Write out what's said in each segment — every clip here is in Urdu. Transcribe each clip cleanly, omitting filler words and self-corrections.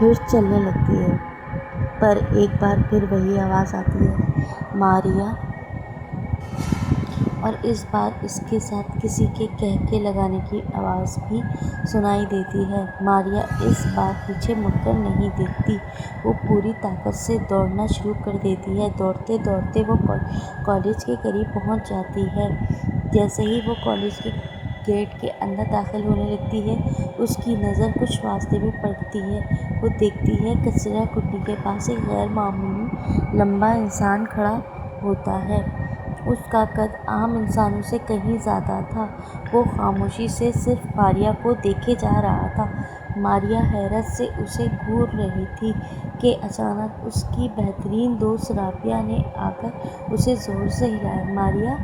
پھر چلنے لگتی ہے، پر ایک بار پھر وہی آواز آتی ہے، ماریا، اور اس بار اس کے ساتھ کسی کے قہقہے لگانے کی آواز بھی سنائی دیتی ہے۔ ماریا اس بار پیچھے مڑ کر نہیں دیکھتی، وہ پوری طاقت سے دوڑنا شروع کر دیتی ہے۔ دوڑتے دوڑتے وہ کالج کے قریب پہنچ جاتی ہے۔ جیسے ہی وہ کالج کے گیٹ کے اندر داخل ہونے لگتی ہے، اس کی نظر کچھ فاصلے میں پڑتی ہے۔ وہ دیکھتی ہے کچرا کنڈی کے پاس ایک غیر معمولی لمبا انسان کھڑا ہوتا ہے۔ اس کا قد عام انسانوں سے کہیں زیادہ تھا۔ وہ خاموشی سے صرف ماریا کو دیکھے جا رہا تھا۔ ماریا حیرت سے اسے گھور رہی تھی کہ اچانک اس کی بہترین دوست رابعہ نے آ کر اسے زور سے ہلایا۔ ماریا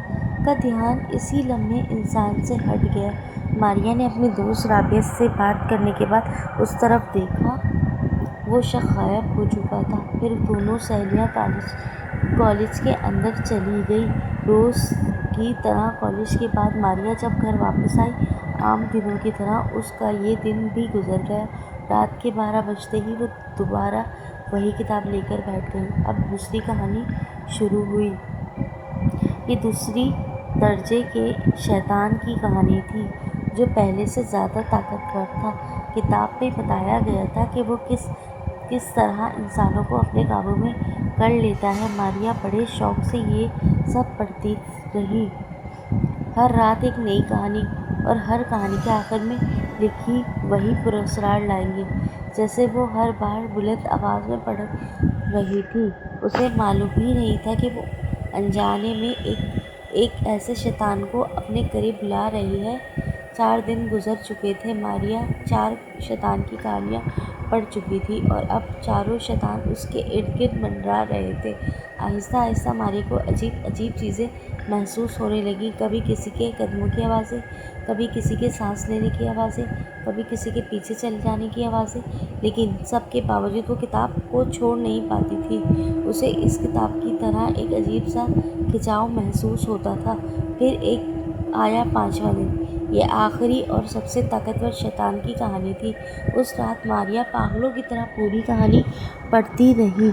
کا دھیان اسی لمحے انسان سے ہٹ گیا۔ ماریا نے اپنی دوست رابعہ سے بات کرنے کے بعد اس طرف دیکھا، وہ شخص غائب ہو چکا تھا۔ پھر دونوں سہیلیاں کالج کے اندر چلی گئیں۔ روز کی طرح کالج کے بعد ماریا جب گھر واپس آئی، عام دنوں کی طرح اس کا یہ دن بھی گزر گیا۔ رات کے 12 بجتے ہی وہ دوبارہ وہی کتاب لے کر بیٹھ گئی۔ اب دوسری کہانی شروع ہوئی۔ یہ دوسری درجے کے شیطان کی کہانی تھی، جو پہلے سے زیادہ طاقتور تھا۔ کتاب میں بتایا گیا تھا کہ وہ کس طرح انسانوں کو اپنے قابو میں کر لیتا ہے۔ ماریا بڑے شوق سے یہ سب پڑھتی رہی، ہر رات ایک نئی کہانی، اور ہر کہانی کے آخر میں لکھی وہی پراسرار لائنیں، جیسے وہ ہر بار بلند آواز میں پڑھ رہی تھی۔ اسے معلوم ہی نہیں تھا کہ وہ انجانے میں ایک ایسے شیطان کو اپنے قریب بلا رہی ہے۔ 4 دن گزر چکے تھے۔ ماریا 4 شیطان کی کہانیاں پڑھ چکی تھی، اور اب چاروں شیطان اس کے ارد گرد منڈرا رہے تھے۔ آہستہ آہستہ ماریا کو عجیب عجیب چیزیں محسوس ہونے لگیں، کبھی کسی کے قدموں کی آوازیں، کبھی کسی کے سانس لینے کی آوازیں، کبھی کسی کے پیچھے چلے جانے کی آوازیں، لیکن سب کے باوجود وہ کتاب کو چھوڑ نہیں پاتی تھی۔ اسے اس کتاب کی طرح ایک عجیب سا کھنچاؤ محسوس ہوتا تھا۔ پھر آیا 5واں دن۔ یہ آخری اور سب سے طاقتور شیطان کی کہانی تھی۔ اس رات ماریا پاگلوں کی طرح پوری کہانی پڑھتی رہی۔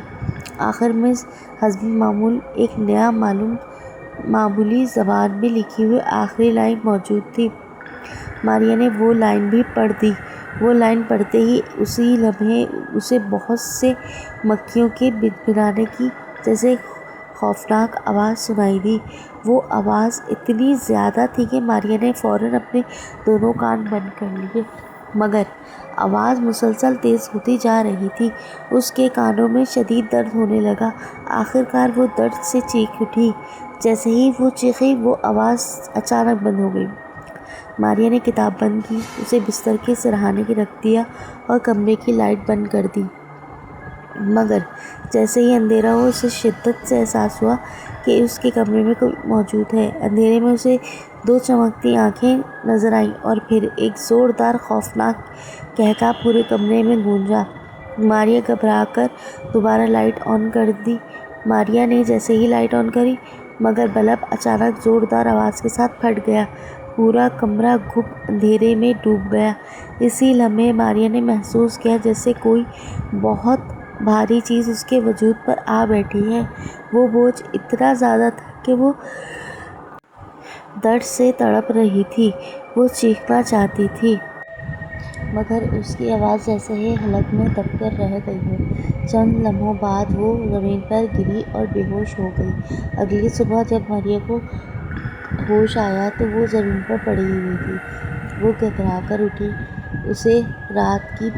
آخر میں حسب معمول ایک نیا معمولی زبان میں لکھی ہوئی آخری لائن موجود تھی۔ ماریا نے وہ لائن بھی پڑھ دی۔ وہ لائن پڑھتے ہی اسی لمحے اسے بہت سے مکھیوں کے بنبنانے کی جیسے خوفناک آواز سنائی دی۔ وہ آواز اتنی زیادہ تھی کہ ماریا نے فوراً اپنے دونوں کان بند کر لیے، مگر آواز مسلسل تیز ہوتی جا رہی تھی۔ اس کے کانوں میں شدید درد ہونے لگا۔ آخر کار وہ درد سے چیخ اٹھی۔ جیسے ہی وہ چیخی، وہ آواز اچانک بند ہو گئی۔ ماریا نے کتاب بند کی، اسے بستر کے سرہانے رکھ دیا اور کمرے کی لائٹ بند کر دی، مگر جیسے ہی اندھیرا ہوا، اسے شدت سے احساس ہوا کہ اس کے کمرے میں کوئی موجود ہے۔ اندھیرے میں اسے 2 چمکتی آنکھیں نظر آئیں، اور پھر ایک زوردار خوفناک قہقہا پورے کمرے میں گونجا۔ ماریا گھبرا کر دوبارہ لائٹ آن کر دی۔ ماریا نے جیسے ہی لائٹ آن کری، مگر بلب اچانک زوردار آواز کے ساتھ پھٹ گیا۔ پورا کمرہ گھپ اندھیرے میں ڈوب گیا۔ اسی لمحے ماریا نے محسوس کیا جیسے کوئی بہت بھاری چیز اس کے وجود پر آ بیٹھی ہے۔ وہ بوجھ اتنا زیادہ تھا کہ وہ درد سے تڑپ رہی تھی۔ وہ چیخنا چاہتی تھی، مگر اس کی آواز جیسے ہی حلق میں دب کر رہ گئی ہو۔ چند لمحوں بعد وہ زمین پر گری اور بے ہوش ہو گئی۔ اگلی صبح جب ماریا کو ہوش آیا تو وہ زمین پر پڑی ہوئی تھی۔ وہ گھبرا کر اٹھی۔ اسے رات کی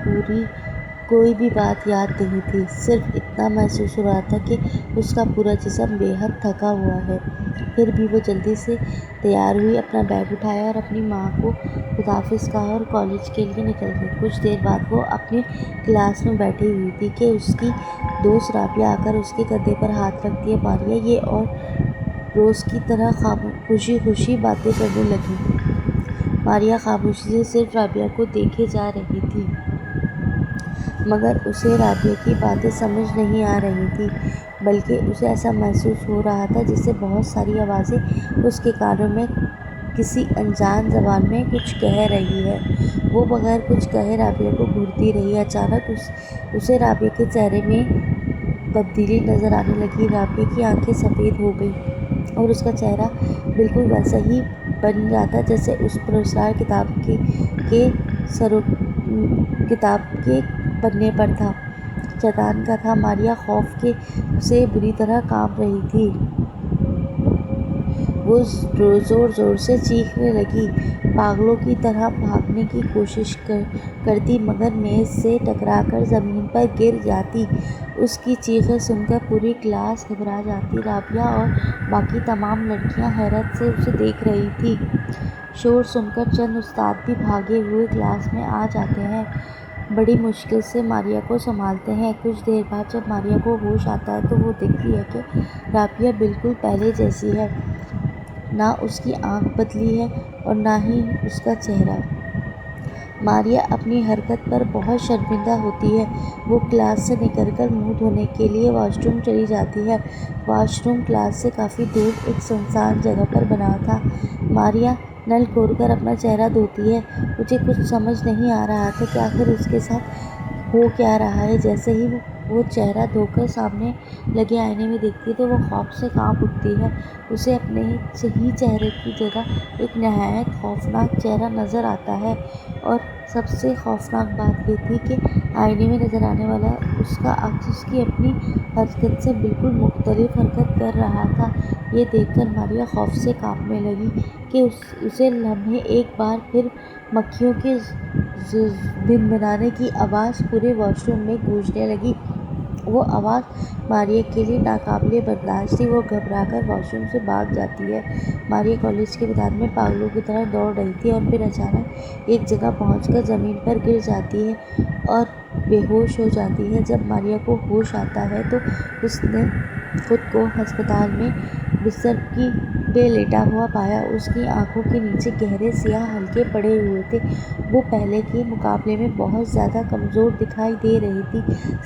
کوئی بھی بات یاد نہیں تھی، صرف اتنا محسوس ہو رہا تھا کہ اس کا پورا جسم بے حد تھکا ہوا ہے۔ پھر بھی وہ جلدی سے تیار ہوئی، اپنا بیگ اٹھایا اور اپنی ماں کو خدا حافظ کہا اور کالج کے لیے نکل گئی۔ کچھ دیر بعد وہ اپنی کلاس میں بیٹھی ہوئی تھی کہ اس کی دوست رابعہ آ کر اس کے کندھے پر ہاتھ رکھ دیے۔ ماریا یہ اور روز کی طرح خوشی خوشی باتیں کرنے لگی۔ ماریا خاموشی سے صرف رابعہ کو دیکھے جا رہی تھی، مگر اسے رابعہ کی باتیں سمجھ نہیں آ رہی تھیں، بلکہ اسے ایسا محسوس ہو رہا تھا جیسے بہت ساری آوازیں اس کے کانوں میں کسی انجان زبان میں کچھ کہہ رہی ہے۔ وہ بغیر کچھ کہے رابعہ کو گھورتی رہی۔ اچانک اسے رابعہ کے چہرے میں تبدیلی نظر آنے لگی۔ رابعہ کی آنکھیں سفید ہو گئیں اور اس کا چہرہ بالکل ویسا ہی بن جاتا جیسے اس پراسرار کتاب کے پنے پر تھا۔ شیطان کا تھا۔ ماریا خوف سے بری طرح کانپ رہی تھی۔ وہ زور زور سے چیخنے لگی، پاگلوں کی طرح بھاگنے کی کوشش کرتی مگر میز سے ٹکرا کر زمین پر گر جاتی۔ اس کی چیخیں سن کر پوری کلاس گھبرا جاتی۔ رابعہ اور باقی تمام لڑکیاں حیرت سے اسے دیکھ رہی تھیں۔ شور سن کر چند استاد بھی بھاگے ہوئے کلاس میں آ جاتے ہیں۔ بڑی مشکل سے ماریا کو سنبھالتے ہیں۔ کچھ دیر بعد جب ماریا کو ہوش آتا ہے تو وہ دیکھتی ہے کہ رابعہ بالکل پہلے جیسی ہے۔ نہ اس کی آنکھ بدلی ہے اور نہ ہی اس کا چہرہ۔ ماریا اپنی حرکت پر بہت شرمندہ ہوتی ہے۔ وہ کلاس سے نکل کر منہ دھونے کے لیے واش روم چلی جاتی ہے۔ واش روم کلاس سے کافی دور ایک سنسان جگہ پر بنا تھا۔ ماریا نل کھول کر اپنا چہرہ دھوتی ہے۔ اسے کچھ سمجھ نہیں آ رہا تھا کہ آخر اس کے ساتھ ہو کیا رہا ہے۔ جیسے ہی وہ چہرہ دھو کر سامنے لگے آئینے میں دیکھتی ہے تو وہ خوف سے کانپ اٹھتی ہے۔ اسے اپنے ہی چہرے کی جگہ ایک نہایت خوفناک چہرہ نظر آتا ہے اور سب سے خوفناک بات یہ تھی کہ آئینے میں نظر آنے والا اس کا عکس اس کی اپنی حرکت سے بالکل مختلف حرکت کر رہا تھا۔ یہ دیکھ کر ماریا خوف سے کانپنے لگی کہ اسے لمحے ایک بار پھر مکھیوں کے بھنبھنانے کی آواز پورے واش روم میں گونجنے لگی۔ وہ آواز ماریا کے لیے ناقابل برداشت تھی۔ وہ گھبرا کر واش روم سے بھاگ جاتی ہے۔ ماریا کالج کے میدان میں پاگلوں کی طرح دوڑ رہی تھی اور پھر اچانک ایک جگہ پہنچ کر زمین پر گر جاتی ہے اور بے ہوش ہو جاتی ہے۔ جب ماریا کو ہوش آتا ہے تو اس نے خود کو ہسپتال میں بستر پہ لیٹا ہوا پایا۔ اس کی آنکھوں کے نیچے گہرے سیاہ حلقے پڑے ہوئے تھے۔ وہ پہلے کے مقابلے میں بہت زیادہ کمزور دکھائی دے رہی تھی۔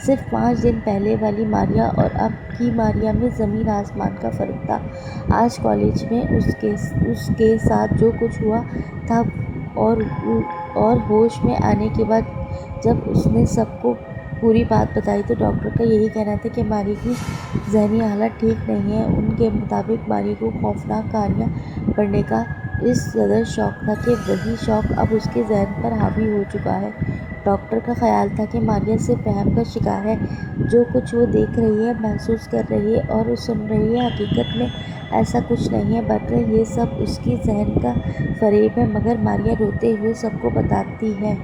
صرف 5 دن پہلے والی ماریا اور اب کی ماریا میں زمین آسمان کا فرق تھا۔ آج کالج میں اس کے ساتھ جو کچھ ہوا تھا اور ہوش میں آنے کے بعد جب اس نے سب کو پوری بات بتائی تو ڈاکٹر کا یہی کہنا تھا کہ ماریا کی ذہنی حالت ٹھیک نہیں ہے۔ ان کے مطابق ماریا کو خوفناک کہانیاں پڑھنے کا اس قدر شوق تھا کہ وہی شوق اب اس کے ذہن پر حاوی ہو چکا ہے۔ ڈاکٹر کا خیال تھا کہ ماریا صرف وہم کا شکار ہے۔ جو کچھ وہ دیکھ رہی ہے، محسوس کر رہی ہے اور سن رہی ہے حقیقت میں ایسا کچھ نہیں ہے بلکہ یہ سب اس کے ذہن کا فریب ہے۔ مگر ماریا روتے ہوئے سب کو بتاتی ہے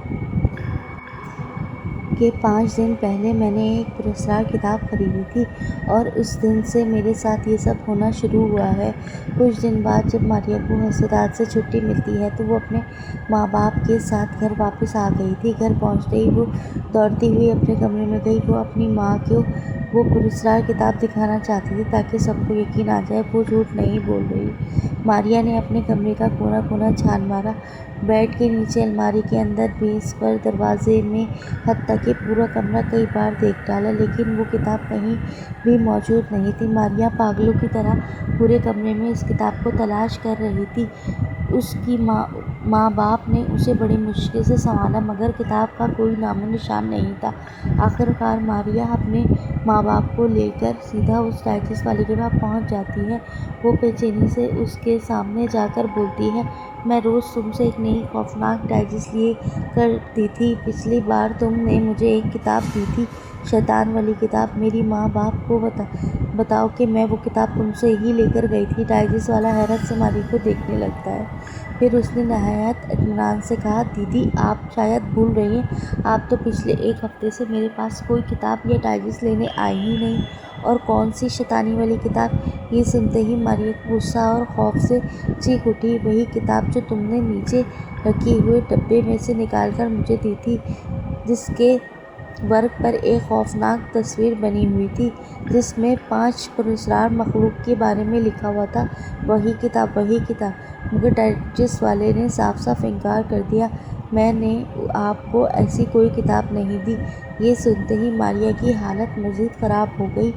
کہ 5 دن پہلے میں نے ایک پراسرار کتاب خریدی تھی اور اس دن سے میرے ساتھ یہ سب ہونا شروع ہوا ہے۔ کچھ دن بعد جب ماریا کو ہسپتال سے چھٹی ملتی ہے تو وہ اپنے ماں باپ کے ساتھ گھر واپس آ گئی تھی۔ گھر پہنچتے ہی وہ دوڑتی ہوئی اپنے کمرے میں گئی۔ وہ اپنی ماں کو وہ پراسرار کتاب دکھانا چاہتی تھی تاکہ سب کو یقین آ جائے وہ جھوٹ نہیں بول رہی۔ ماریا نے اپنے کمرے کا کونا کونا چھان مارا، بیڈ کے نیچے، الماری کے اندر، میز پر، دروازے میں، حتیٰ کہ پورا کمرہ کئی بار دیکھ ڈالا لیکن وہ کتاب کہیں بھی موجود نہیں تھی۔ ماریا پاگلوں کی طرح پورے کمرے میں اس کتاب کو تلاش کر رہی تھی۔ اس کی ماں باپ نے اسے بڑی مشکل سے سنبھالا مگر کتاب کا کوئی نام و نشان نہیں تھا۔ آخر کار ماریا اپنے ماں باپ کو لے کر سیدھا اس ڈائجسٹ والے کے پاس پہنچ جاتی ہے۔ وہ بے چینی سے اس کے سامنے جا کر بولتی ہے، میں روز تم سے ایک نئی خوفناک ڈائجسٹ لیا کرتی تھی۔ پچھلی بار تم نے مجھے ایک کتاب دی تھی، شیطان والی کتاب۔ میری ماں باپ کو بتاؤ کہ میں وہ کتاب تم سے ہی لے کر گئی تھی۔ ڈائجسٹ والا حیرت سے ماریا کو دیکھنے لگتا ہے۔ پھر اس نے نہایت اطمینان سے کہا، دیدی آپ شاید بھول رہی ہیں، آپ تو پچھلے 1 ہفتے سے میرے پاس کوئی کتاب یا ڈائجسٹ لینے آئی ہی نہیں۔ اور کون سی شیطانی والی کتاب؟ یہ سنتے ہی ماریا غصہ اور خوف سے چیخ اٹھی، وہی کتاب جو تم نے نیچے رکھے ہوئے ڈبے میں سے نکال کر مجھے دی تھی، جس کے ورق پر ایک خوفناک تصویر بنی ہوئی تھی جس میں 5 پراسرار مخلوق کے بارے میں لکھا ہوا تھا۔ وہی کتاب، وہی کتاب۔ مگر ڈائجسٹ والے نے صاف صاف انکار کر دیا۔ میں نے آپ کو ایسی کوئی کتاب نہیں دی۔ یہ سنتے ہی ماریا کی حالت مزید خراب ہو گئی۔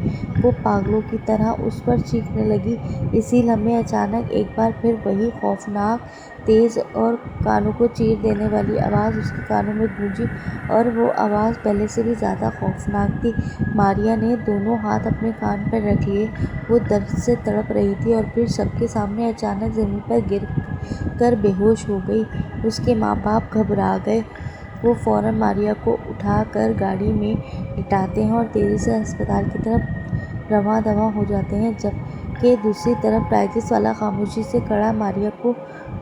وہ پاگلوں کی طرح اس پر چیخنے لگی۔ اسی لمحے اچانک ایک بار پھر وہی خوفناک، تیز اور کانوں کو چیر دینے والی آواز اس کے کانوں میں گونجی، اور وہ آواز پہلے سے بھی زیادہ خوفناک تھی۔ ماریا نے دونوں ہاتھ اپنے کان پر رکھ لیے۔ وہ درد سے تڑپ رہی تھی اور پھر سب کے سامنے اچانک زمین پر گر کر بے ہوش ہو گئی۔ اس کے ماں باپ گھبرا گئے۔ وہ فوراً ماریا کو اٹھا کر گاڑی میں لٹاتے ہیں اور تیزی سے ہسپتال کی طرف رواں دواں ہو جاتے ہیں، جبکہ دوسری طرف ٹائیگس والا خاموشی سے کھڑا ماریا کو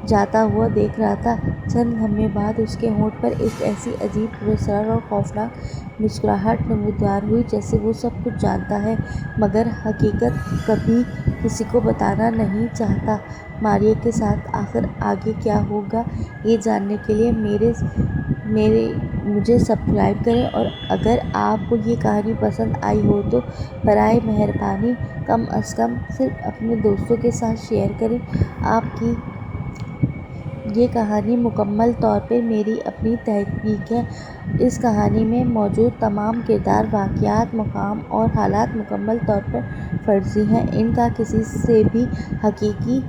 جاتا ہوا دیکھ رہا تھا۔ چند لمحے بعد اس کے ہونٹ پر ایک ایسی عجیب، پراسرار اور خوفناک مسکراہٹ نمودار ہوئی جیسے وہ سب کچھ جانتا ہے مگر حقیقت کبھی کسی کو بتانا نہیں چاہتا۔ ماریا کے ساتھ آخر آگے کیا ہوگا، یہ جاننے کے لیے مجھے سبسکرائب کریں، اور اگر آپ کو یہ کہانی پسند آئی ہو تو برائے مہربانی کم از کم صرف اپنے دوستوں کے ساتھ شیئر کریں۔ آپ کی یہ کہانی مکمل طور پر میری اپنی تحقیق ہے۔ اس کہانی میں موجود تمام کردار، واقعات، مقام اور حالات مکمل طور پر فرضی ہیں۔ ان کا کسی سے بھی حقیقی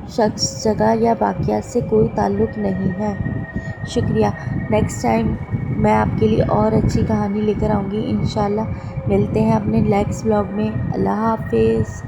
شخص، جگہ یا واقعات سے کوئی تعلق نہیں ہے۔ شکریہ۔ نیکسٹ ٹائم میں آپ کے لیے اور اچھی کہانی لے کر آؤں گی انشاءاللہ۔ ملتے ہیں اپنے نیکسٹ بلاگ میں۔ اللہ حافظ۔